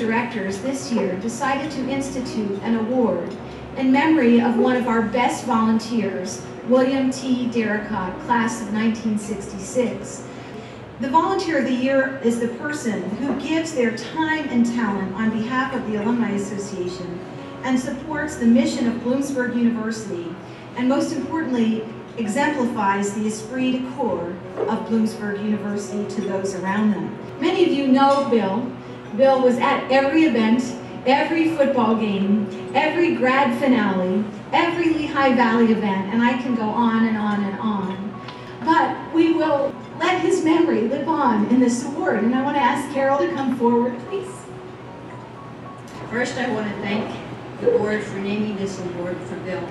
directors this year decided to institute an award in memory of one of our best volunteers, William T. Derricott, class of 1966. The Volunteer of the Year is the person who gives their time and talent on behalf of the Alumni Association and supports the mission of Bloomsburg University, and most importantly, exemplifies the esprit de corps of Bloomsburg University to those around them. Many of you know Bill. Bill was at every event, every football game, every grad finale, every Lehigh Valley event, and I can go on and on and on. But we will let his memory live on in this award, and I want to ask Carol to come forward, please. First, I want to thank the board for naming this award for Bill.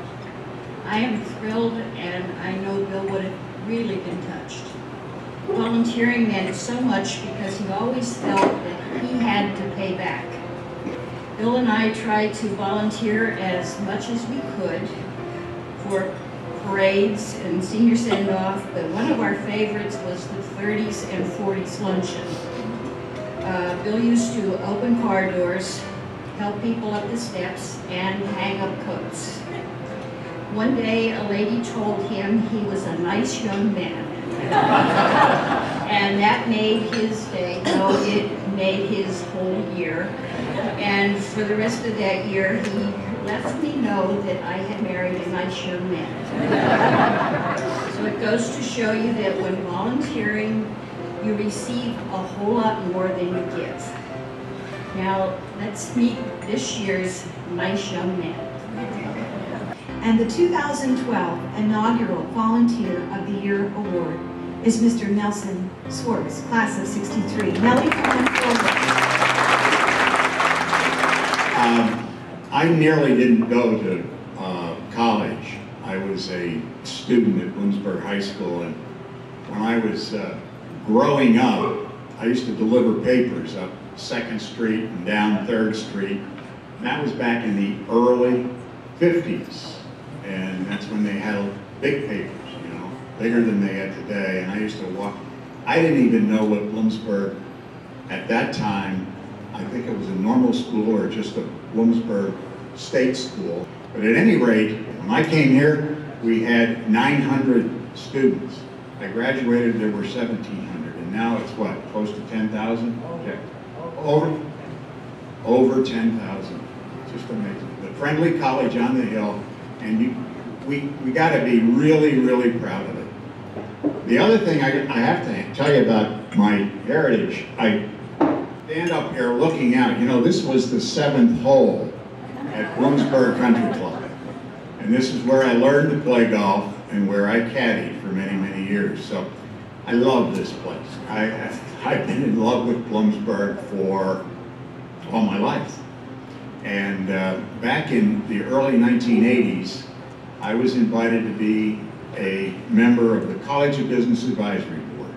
I am thrilled, and I know Bill would have really been touched. Volunteering meant so much because he always felt that he had to pay back. Bill and I tried to volunteer as much as we could for parades and senior send-off, but one of our favorites was the 30s and 40s luncheon. Bill used to open car doors, help people up the steps, and hang up coats. One day, a lady told him he was a nice young man. And that made his day. No, it made his whole year. And for the rest of that year, he let me know that I had married a nice young man. So it goes to show you that when volunteering, you receive a whole lot more than you give. Now, let's meet this year's nice young man. And the 2012 inaugural Volunteer of the Year Award is Mr. Nelson Swartz, class of 63. Nellie, come forward. I nearly didn't go to college. I was a student at Bloomsburg High School, and when I was growing up, I used to deliver papers up 2nd Street and down 3rd Street. And that was back in the early 50s. And that's when they had big papers, you know, bigger than they had today. And I used to walk. I didn't even know what Bloomsburg, at that time, I think it was a normal school or just a Bloomsburg state school. But at any rate, when I came here, we had 900 students. I graduated, there were 1,700. And now it's what, close to 10,000? Yeah. Over 10,000. Just amazing. The friendly college on the hill. And we got to be really, really proud of it. The other thing I have to tell you about my heritage, I stand up here looking out. You know, this was the 7th hole at Bloomsburg Country Club. And this is where I learned to play golf and where I caddied for many, many years. So I love this place. I've been in love with Bloomsburg for all my life. And back in the early 1980s, I was invited to be a member of the College of Business Advisory Board.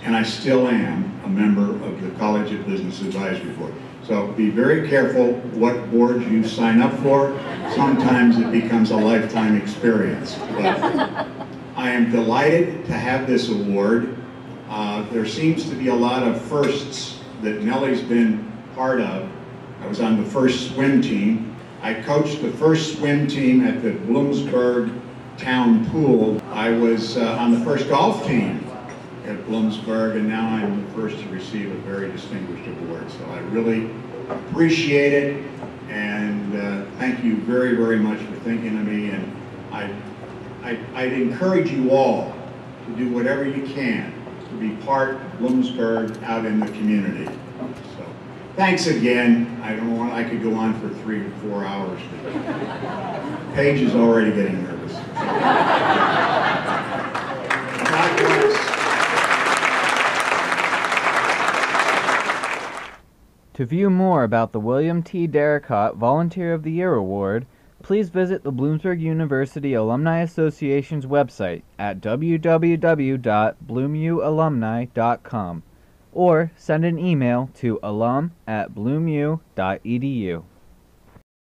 And I still am a member of the College of Business Advisory Board. So be very careful what boards you sign up for. Sometimes it becomes a lifetime experience. But I am delighted to have this award. There seems to be a lot of firsts that Nellie's been part of. I was on the first swim team. I coached the first swim team at the Bloomsburg town pool. I was on the first golf team at Bloomsburg, and now I'm the first to receive a very distinguished award. So I really appreciate it, and thank you very, very much for thinking of me. And I'd encourage you all to do whatever you can to be part of Bloomsburg out in the community. So thanks again. I could go on for 3 to 4 hours. Paige is already getting nervous. God bless. To view more about the William T. Derricott Volunteer of the Year Award, please visit the Bloomsburg University Alumni Association's website at www.bloomualumni.com or send an email to alum@bloomu.edu.